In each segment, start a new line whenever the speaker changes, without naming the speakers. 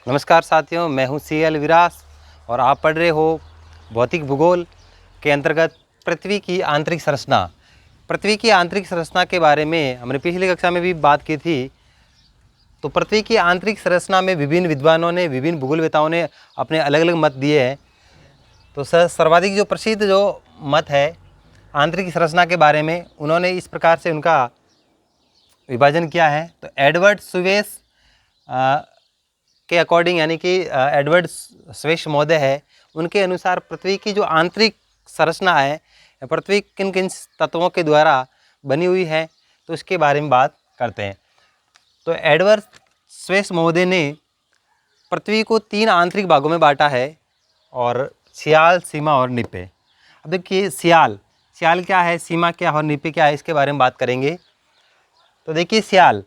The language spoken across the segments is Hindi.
नमस्कार साथियों, मैं हूं CL विरास और आप पढ़ रहे हो भौतिक भूगोल के अंतर्गत पृथ्वी की आंतरिक संरचना। पृथ्वी की आंतरिक संरचना के बारे में हमने पिछली कक्षा में भी बात की थी। तो पृथ्वी की आंतरिक संरचना में विभिन्न विद्वानों ने, विभिन्न भूगोलवेताओं ने अपने अलग अलग मत दिए हैं। तो सर्वाधिक जो प्रसिद्ध जो मत है आंतरिक संरचना के बारे में, उन्होंने इस प्रकार से उनका विभाजन किया है। तो एडवर्ड स्वेस के अकॉर्डिंग, यानी कि एडवर्ड स्वेस महोदय है, उनके अनुसार पृथ्वी की जो आंतरिक संरचना है, पृथ्वी किन किन तत्वों के द्वारा बनी हुई है, तो इसके बारे में बात करते हैं। तो एडवर्ड स्वेस महोदय ने पृथ्वी को 3 आंतरिक भागों में बांटा है, और सियाल, सीमा और निपे। अब देखिए सियाल क्या है, सीमा क्या है और निपे क्या है, इसके बारे में बात करेंगे। तो देखिए सियाल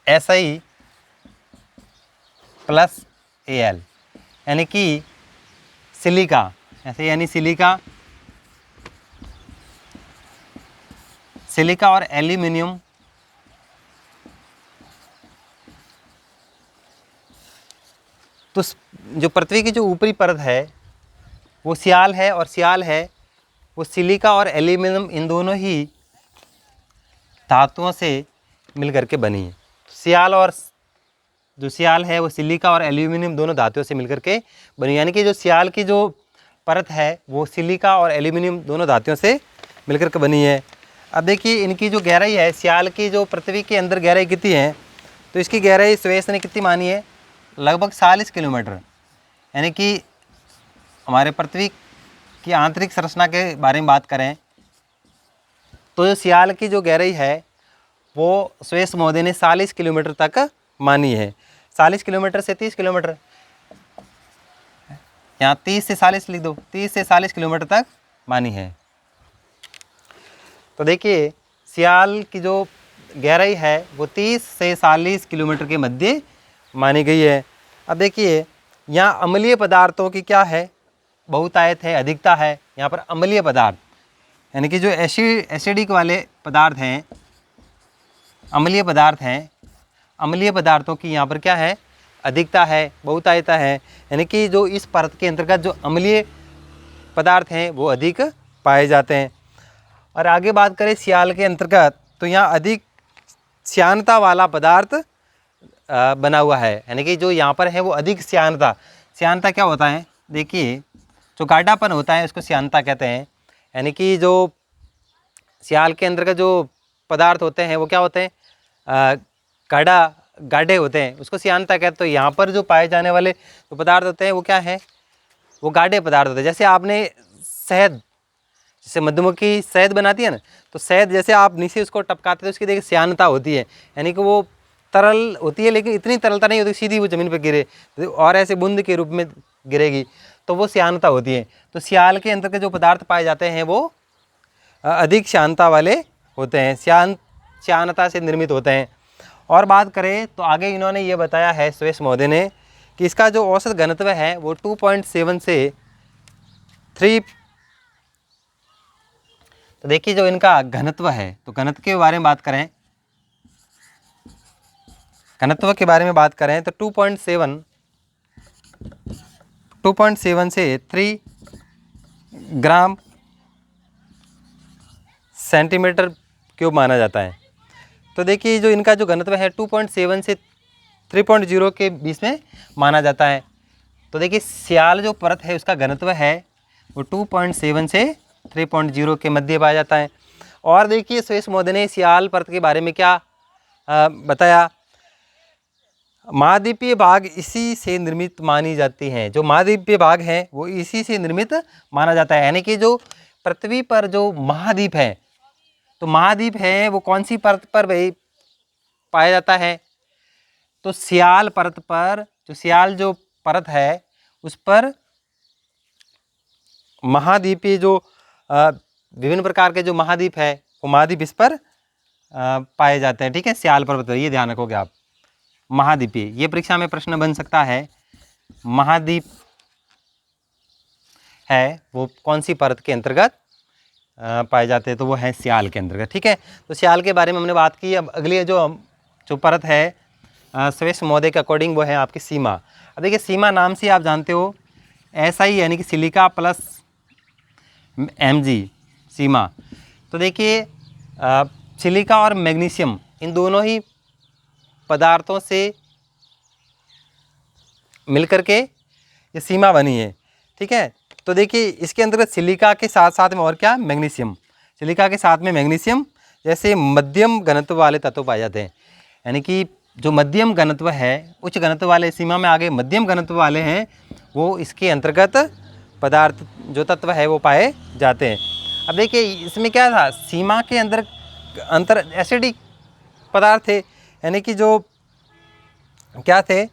SI प्लस AL, यानी कि सिलिका, ऐसे यानी सिलिका और एल्यूमिनियम तो जो पृथ्वी की जो ऊपरी परत है वो सियाल है, और सियाल है वो सिलिका और एल्यूमिनियम इन दोनों ही धातुओं से मिलकर के बनी है। सियाल है वो सिलिका और एल्यूमिनियम दोनों धातुओं से मिलकर के बनी, यानी कि जो सियाल की जो परत है वो सिलिका और एल्यूमिनियम दोनों धातुओं से मिलकर के बनी है। अब देखिए इनकी जो गहराई है, सियाल की जो पृथ्वी के अंदर गहराई कितनी है, तो इसकी गहराई स्वेस ने कितनी मानी है, लगभग 40 किलोमीटर। यानी कि हमारे पृथ्वी की आंतरिक संरचना के बारे में बात करें तो जो सियाल की जो गहराई है वो स्वेस महोदय ने 40 किलोमीटर तक मानी है। 40 किलोमीटर से 30 किलोमीटर, यहाँ 30 से 40 लिख दो, 30 से 40 किलोमीटर तक मानी है। तो देखिए सियाल की जो गहराई है वो 30 से 40 किलोमीटर के मध्य मानी गई है। अब देखिए यहाँ अम्लीय पदार्थों की क्या है, बहुतायत है, अधिकता है। यहाँ पर अम्लीय पदार्थ यानी कि जो एसिडिक वाले पदार्थ हैं, अम्लीय पदार्थों की यहाँ पर क्या है, अधिकता है, बहुतायता है। यानी कि जो इस परत के अंतर्गत जो अम्लीय पदार्थ हैं वो अधिक पाए जाते हैं। और आगे बात करें सियाल के अंतर्गत, तो यहाँ अधिक श्यानता वाला पदार्थ बना हुआ है, यानी कि जो यहाँ पर है वो अधिक श्यानता क्या होता है, देखिए जो गाढ़ापन होता है उसको श्यानता कहते हैं। यानी कि जो सियाल के अंतर्गत जो पदार्थ होते हैं वो क्या होते हैं, गाढ़े होते हैं, उसको श्यानता कहते हैं। तो यहाँ पर जो पाए जाने वाले जो पदार्थ होते हैं वो क्या है, वो गाढ़े पदार्थ होते हैं। जैसे आपने शहद, जैसे मधुमक्खी शहद बनाती है ना, तो शहद जैसे आप नीचे उसको टपकाते हैं तो उसकी देखिए श्यानता होती है, यानी कि वो तरल होती है, लेकिन इतनी तरलता नहीं होती सीधी वो ज़मीन पर गिरे और ऐसे बूंद के रूप में गिरेगी, तो वो श्यानता होती है। तो सियाल के अंतर्गत जो पदार्थ पाए जाते हैं वो अधिक श्यानता वाले होते हैं, श्यानता से निर्मित होते हैं। और बात करें तो आगे इन्होंने ये बताया है स्वेस महोदय ने कि इसका जो औसत घनत्व है वो 2.7 से 3। तो देखिए जो इनका घनत्व है, तो घनत्व के बारे में बात करें तो 2.7 से 3 ग्राम सेंटीमीटर क्यूब माना जाता है। तो देखिए जो इनका जो घनत्व है 2.7 से 3.0 के बीच में माना जाता है। तो देखिए सियाल जो परत है उसका घनत्व है वो 2.7 से 3.0 के मध्य पाया जाता है। और देखिए स्वेस महोदय ने सियाल परत के बारे में क्या बताया, महाद्वीपीय भाग इसी से निर्मित मानी जाती हैं। जो महाद्वीपीय भाग है वो इसी से निर्मित माना जाता है, यानी कि जो पृथ्वी पर जो महाद्वीप है, तो महाद्वीप है वो कौन सी परत पर भाई पाया जाता है, तो सियाल परत पर, जो सियाल जो परत है उस पर महाद्वीपीय जो विभिन्न प्रकार के जो महाद्वीप है वो महाद्वीप इस पर पाए जाते हैं। ठीक है, सियाल पर्वत पर, ये ध्यान रखोगे आप। महाद्वीपीय, ये परीक्षा में प्रश्न बन सकता है, महाद्वीप है वो कौन सी परत के अंतर्गत पाए जाते हैं, तो वो है सियाल के अंतर्गत। ठीक है, तो सियाल के बारे में हमने बात की। अब अगली जो परत है सुरेश महोदय के अकॉर्डिंग वो है आपकी सीमा। अब देखिए सीमा नाम से आप जानते हो SI यानी कि सिलिका प्लस Mg सीमा। तो देखिए सिलिका और मैग्नीशियम इन दोनों ही पदार्थों से मिलकर के ये सीमा बनी है, ठीक है। तो देखिए इसके अंतर्गत सिलिका के साथ साथ में और क्या, मैग्नीशियम, सिलिका के साथ में मैग्नीशियम जैसे मध्यम घनत्व वाले तत्व पाए जाते हैं। यानी कि जो मध्यम घनत्व है, उच्च घनत्व वाले सीमा में आगे मध्यम घनत्व वाले हैं, वो इसके अंतर्गत पदार्थ जो तत्व है वो पाए जाते हैं। अब देखिए इसमें क्या था, सीमा के अंतर एसिडिक पदार्थ थे, यानी कि जो क्या थे,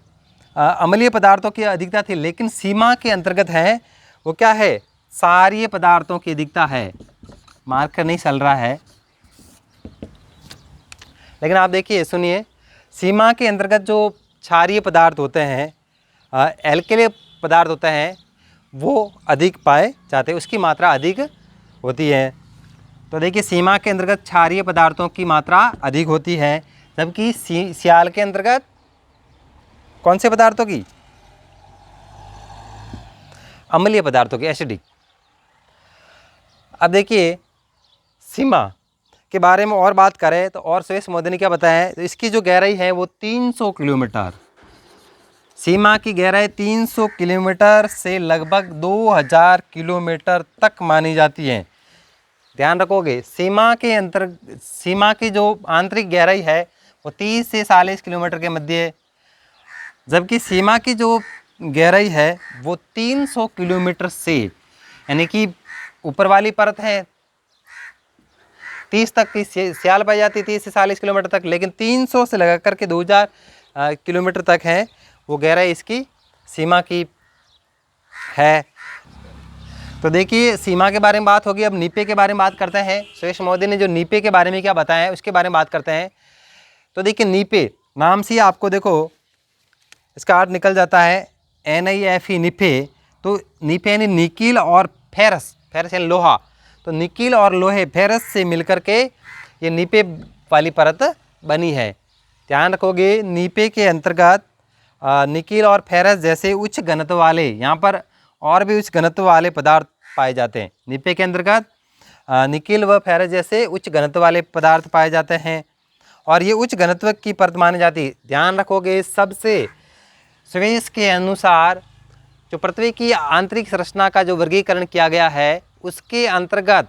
अम्लीय पदार्थों की अधिकता थी। लेकिन सीमा के अंतर्गत है वो क्या है, क्षारीय पदार्थों की अधिकता है। मार्कर नहीं चल रहा है, लेकिन आप देखिए सुनिए, सीमा के अंतर्गत जो क्षारीय पदार्थ होते हैं, एल्कली पदार्थ होते हैं, वो अधिक पाए जाते हैं, उसकी मात्रा अधिक होती है। तो देखिए सीमा के अंतर्गत क्षारीय पदार्थों की मात्रा अधिक होती है, जबकि सियाल के अंतर्गत कौन से पदार्थों की, अम्लीय पदार्थों की, एसिडिक। अब देखिए सीमा के बारे में और बात करें तो और सुरेश महोदय ने क्या बताया है, तो इसकी जो गहराई है वो 300 किलोमीटर, सीमा की गहराई 300 किलोमीटर से लगभग 2000 किलोमीटर तक मानी जाती है। ध्यान रखोगे, सीमा की जो आंतरिक गहराई है वो 30 से 40 किलोमीटर के मध्य है, जबकि सीमा की जो गहराई है वो 300 किलोमीटर से, यानी कि ऊपर वाली परत है 30 तक की सियाल पाई जाती है, 30 से 40 किलोमीटर तक, लेकिन 300 से लगा करके 2000 किलोमीटर तक है वो गहराई इसकी सीमा की है। तो देखिए सीमा के बारे में बात होगी। अब नीपे के बारे में बात करते हैं। सुरेश महोदय ने जो नीपे के बारे में क्या बताया है उसके बारे में बात करते हैं। तो देखिए नीपे नाम से आपको देखो इसका अर्थ निकल जाता है NIFE निफे। तो नीपे यानी निकिल और फेरस, फेरस यानी लोहा, तो निकिल और लोहे फेरस से मिलकर के ये नीपे वाली परत बनी है। ध्यान रखोगे नीपे के अंतर्गत निकिल और फेरस जैसे उच्च घनत्व वाले, यहाँ पर और भी उच्च घनत्व वाले पदार्थ पाए जाते हैं। नीपे के अंतर्गत निकिल व फेरस जैसे उच्च घनत्व वाले पदार्थ पाए जाते हैं और ये उच्च घनत्व की परत मानी जाती है। ध्यान रखोगे सबसे सुरेश के अनुसार जो पृथ्वी की आंतरिक संरचना का जो वर्गीकरण किया गया है उसके अंतर्गत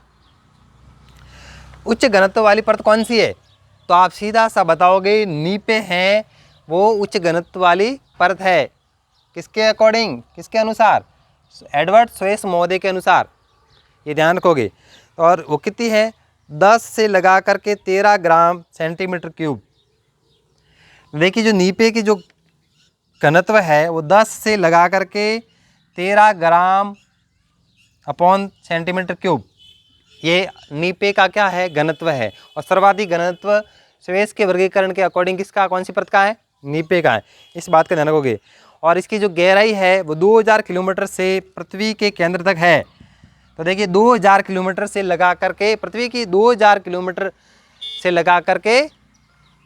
उच्च घनत्व वाली परत कौन सी है, तो आप सीधा सा बताओगे नीपे हैं, वो उच्च घनत्व वाली परत है। किसके अकॉर्डिंग, किसके अनुसार, एडवर्ड सुरेश महोदय के अनुसार, ये ध्यान रखोगे। और वो कितनी है, 10 से लगा करके 13 ग्राम सेंटीमीटर क्यूब। देखिए जो नीपे की जो घनत्व है वो 10 से लगा करके 13 ग्राम अपॉन सेंटीमीटर क्यूब, ये नीपे का क्या है, घनत्व है। और सर्वाधिक घनत्व सुरेश के वर्गीकरण के अकॉर्डिंग किसका, कौन सी परत का है, नीपे का है। इस बात का ध्यान रखोगे। और इसकी जो गहराई है वो 2000 किलोमीटर से पृथ्वी के केंद्र तक है। तो देखिए 2000 किलोमीटर से लगा करके पृथ्वी की 2000 किलोमीटर से लगा करके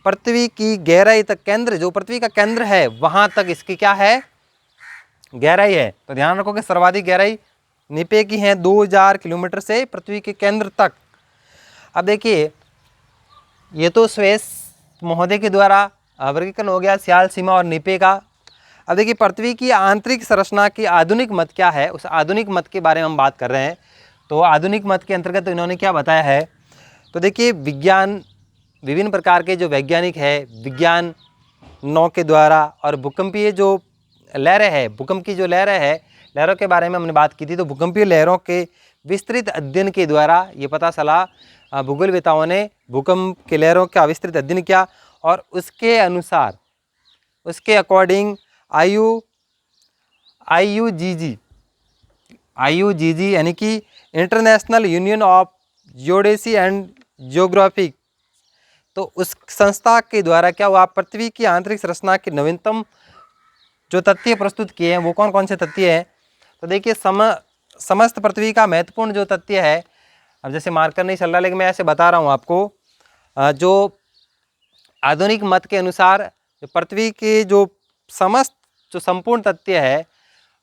पृथ्वी की गहराई तक, केंद्र जो पृथ्वी का केंद्र है वहाँ तक इसकी क्या है, गहराई है। तो ध्यान रखो कि सर्वाधिक गहराई नीपे की है 2000 किलोमीटर से पृथ्वी के केंद्र तक। अब देखिए ये तो सुरेश महोदय के द्वारा वर्गीकरण हो गया सियाल, सीमा और नीपे का। अब देखिए पृथ्वी की आंतरिक संरचना की आधुनिक मत क्या है, उस आधुनिक मत के बारे में हम बात कर रहे हैं। तो आधुनिक मत के अंतर्गत तो इन्होंने क्या बताया है, तो देखिए विज्ञान, विभिन्न प्रकार के जो वैज्ञानिक है, विज्ञान नौ के द्वारा और भूकंपीय जो लहरें है, भूकंप की जो लहरें है, लहरों के बारे में हमने बात की थी। तो भूकंपीय लहरों के विस्तृत अध्ययन के द्वारा ये पता चला, भूगोलवेताओं ने भूकंप के लहरों का विस्तृत अध्ययन किया और उसके अनुसार, उसके अकॉर्डिंग IUGG यानी कि international union of geodesy and geographic, तो उस संस्था के द्वारा क्या हुआ, पृथ्वी की आंतरिक संरचना के नवीनतम जो तथ्य प्रस्तुत किए हैं वो कौन कौन से तथ्य हैं। तो देखिए समस्त पृथ्वी का महत्वपूर्ण जो तथ्य है, अब जैसे मार्कर नहीं चल रहा लेकिन मैं ऐसे बता रहा हूँ आपको, जो आधुनिक मत के अनुसार जो पृथ्वी के जो समस्त जो संपूर्ण तत्व है,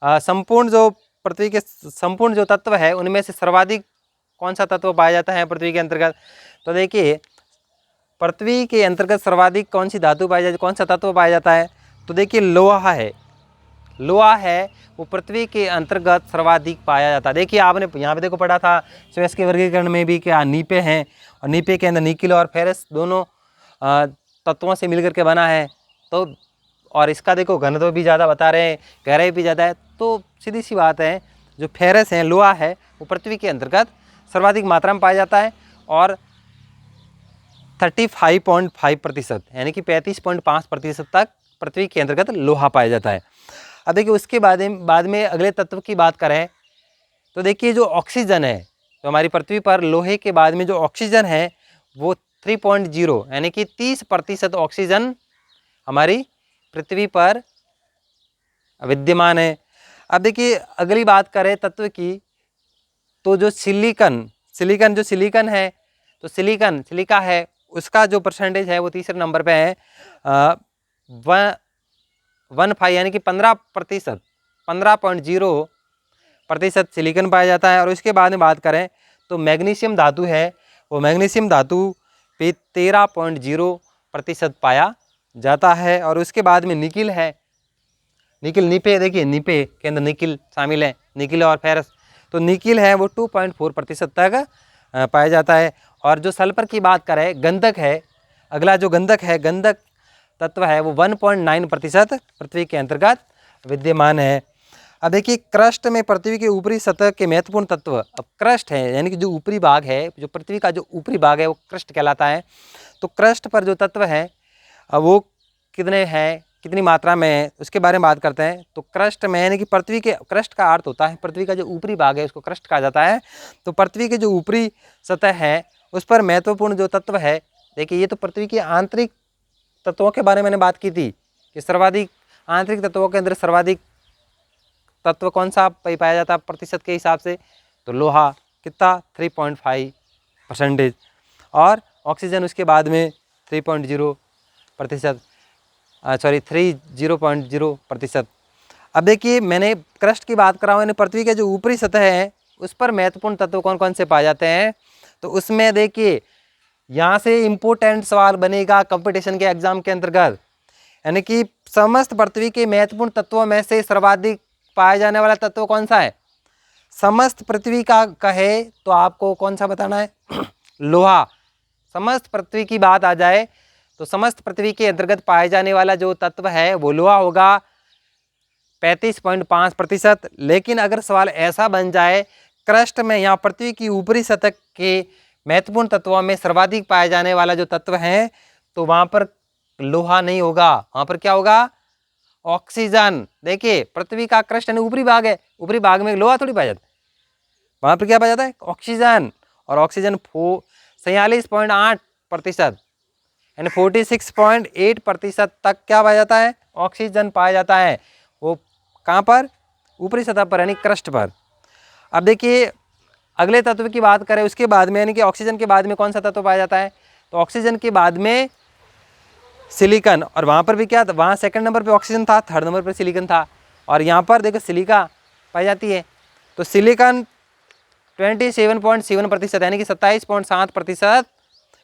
संपूर्ण जो पृथ्वी के संपूर्ण जो तत्व है उनमें से सर्वाधिक कौन सा तत्व पाया जाता है पृथ्वी के अंतर्गत? तो देखिए पृथ्वी के अंतर्गत सर्वाधिक कौन सी धातु पाई जाती, कौन सा तत्व पाया जाता है? तो देखिए लोहा है। लोहा है वो पृथ्वी के अंतर्गत सर्वाधिक पाया जाता है। देखिए आपने यहाँ पे देखो पढ़ा था स्वेस के वर्गीकरण में भी क्या नीपे हैं, और नीपे के अंदर निकिल और फेरस दोनों तत्वों से मिलकर के बना है। तो और इसका देखो घनत्व भी ज़्यादा बता रहे हैं, गहराई भी ज़्यादा है। तो सीधी सी बात है जो फेरस है, लोहा है, वो पृथ्वी के अंतर्गत सर्वाधिक मात्रा में पाया जाता है और 35.5% यानी कि 35.5% तक पृथ्वी के अंतर्गत लोहा पाया जाता है। अब देखिए उसके बाद में अगले तत्व की बात करें तो देखिए जो ऑक्सीजन है, तो हमारी पृथ्वी पर लोहे के बाद में जो ऑक्सीजन है वो 3.0 यानी कि 30% ऑक्सीजन हमारी पृथ्वी पर विद्यमान है। अब देखिए अगली बात करें तत्व की, तो जो सिलिकन है, तो सिलिका है, उसका जो परसेंटेज है वो तीसरे नंबर पे है 15 यानी कि 15%, 15.0% सिलिकन पाया जाता है। और उसके बाद में बात करें तो मैग्नीशियम धातु है, वो मैग्नीशियम धातु पे 13.0% पाया जाता है। और उसके बाद में निकिल है, निकिल नीपे, देखिए नीपे के अंदर निकिल शामिल है, निकिल और फेरस, तो निकिल है वो 2.4% तक पाया जाता है। और जो सल्फर की बात करें, गंधक है, अगला जो गंधक है, गंधक तत्व है वो 1.9% पृथ्वी के अंतर्गत विद्यमान है। अब देखिए क्रस्ट में पृथ्वी के ऊपरी सतह के महत्वपूर्ण तत्व, अब क्रस्ट है यानी कि जो ऊपरी भाग है, जो पृथ्वी का जो ऊपरी भाग है वो क्रस्ट कहलाता है। तो क्रस्ट पर जो तत्व है वो कितने हैं, कितनी मात्रा में है, उसके बारे में बात करते हैं। तो क्रस्ट में यानी कि पृथ्वी के, क्रस्ट का अर्थ होता है पृथ्वी का जो ऊपरी भाग है उसको क्रस्ट कहा जाता है। तो पृथ्वी के जो ऊपरी सतह है उस पर महत्वपूर्ण जो तत्व है, देखिए ये तो पृथ्वी के आंतरिक तत्वों के बारे में मैंने बात की थी कि सर्वाधिक आंतरिक तत्वों के अंदर सर्वाधिक तत्व कौन सा पाया जाता है प्रतिशत के हिसाब से? तो लोहा कितना 3.5%, और ऑक्सीजन उसके बाद में 3.0%, सॉरी 30.0%। अब देखिए मैंने क्रस्ट की बात करा हूँ, यानी पृथ्वी के जो ऊपरी सतह है उस पर महत्वपूर्ण तत्व कौन कौन से पाए जाते हैं? तो उसमें देखिए यहाँ से इम्पोर्टेंट सवाल बनेगा कंपटीशन के एग्जाम के अंतर्गत, यानी कि समस्त पृथ्वी के महत्वपूर्ण तत्वों में से सर्वाधिक पाया जाने वाला तत्व कौन सा है? समस्त पृथ्वी का कहे तो आपको कौन सा बताना है? लोहा। समस्त पृथ्वी की बात आ जाए तो समस्त पृथ्वी के अंतर्गत पाए जाने वाला जो तत्व है वो लोहा होगा 35.5%। लेकिन अगर सवाल ऐसा बन जाए क्रस्ट में, यहाँ पृथ्वी की ऊपरी सतह के महत्वपूर्ण तत्वों में सर्वाधिक पाए जाने वाला जो तत्व है, तो वहाँ पर लोहा नहीं होगा, वहाँ पर क्या होगा? ऑक्सीजन। देखिए पृथ्वी का क्रस्ट यानी ऊपरी भाग है, ऊपरी भाग में लोहा थोड़ी पाया जाता है, वहाँ पर क्या पाया जाता है? ऑक्सीजन। और ऑक्सीजन 46.8% यानी 46.8% तक क्या पाया जाता है? ऑक्सीजन पाया जाता है। वो कहाँ पर? ऊपरी सतह पर यानी क्रस्ट पर। अब देखिए अगले तत्व की बात करें उसके बाद में, यानी कि ऑक्सीजन के बाद में कौन सा तत्व पाया जाता है? तो ऑक्सीजन के बाद में सिलिकन, और वहाँ पर भी क्या था? वहाँ सेकंड नंबर पे ऑक्सीजन था, थर्ड नंबर पे सिलिकन था, और यहाँ पर देखो सिलिका पाई जाती है। तो सिलिकन 27.7% यानी कि 27.7%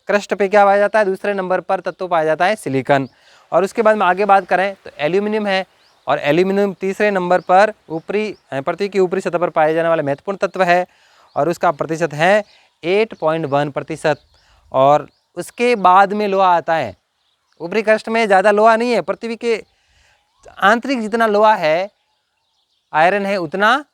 क्रस्ट पे क्या पाया जाता है? दूसरे नंबर पर तत्व पाया जाता है सिलिकन। और उसके बाद में आगे बात करें तो एल्यूमिनियम है, और एल्यूमिनियम तीसरे नंबर पर ऊपरी पृथ्वी की ऊपरी सतह पर पाए जाने वाला महत्वपूर्ण तत्व है, और उसका प्रतिशत है 8.1%। और उसके बाद में लोहा आता है। ऊपरी क्रस्ट में ज़्यादा लोहा नहीं है, पृथ्वी के आंतरिक जितना लोहा है, आयरन है, उतना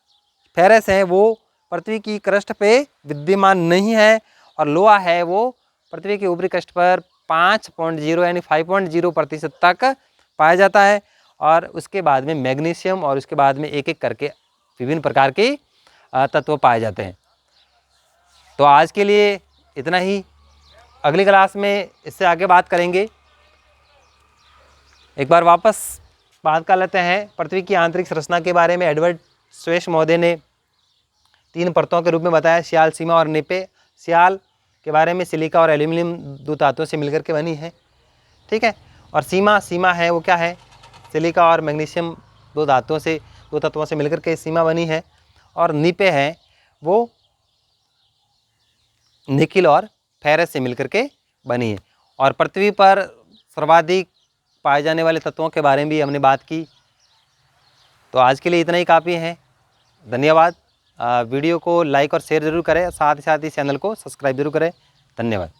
फेरस है वो पृथ्वी की क्रस्ट पे विद्यमान नहीं है। और लोहा है वो पृथ्वी के ऊपरी क्रस्ट पर 5.0 यानी 5.0% तक पाया जाता है। और उसके बाद में मैग्नीशियम, और उसके बाद में एक एक करके विभिन्न प्रकार के तत्व पाए जाते हैं। तो आज के लिए इतना ही, अगली क्लास में इससे आगे बात करेंगे। एक बार वापस बात कर लेते हैं पृथ्वी की आंतरिक संरचना के बारे में। एडवर्ड स्वेश महोदय ने 3 परतों के रूप में बताया, सियाल, सीमा और निपे। सियाल के बारे में सिलिका और एल्यूमिनियम 2 धातुओं से मिलकर के बनी है, ठीक है। और सीमा है वो क्या है, सिलिका और मैग्नीशियम दो तत्वों से मिलकर के सीमा बनी है। और निपे है वो निकिल और फेरस से मिलकर के बनी है। और पृथ्वी पर सर्वाधिक पाए जाने वाले तत्वों के बारे में भी हमने बात की। तो आज के लिए इतना ही काफ़ी है। धन्यवाद। वीडियो को लाइक और शेयर ज़रूर करें, साथ ही चैनल को सब्सक्राइब जरूर करें। धन्यवाद।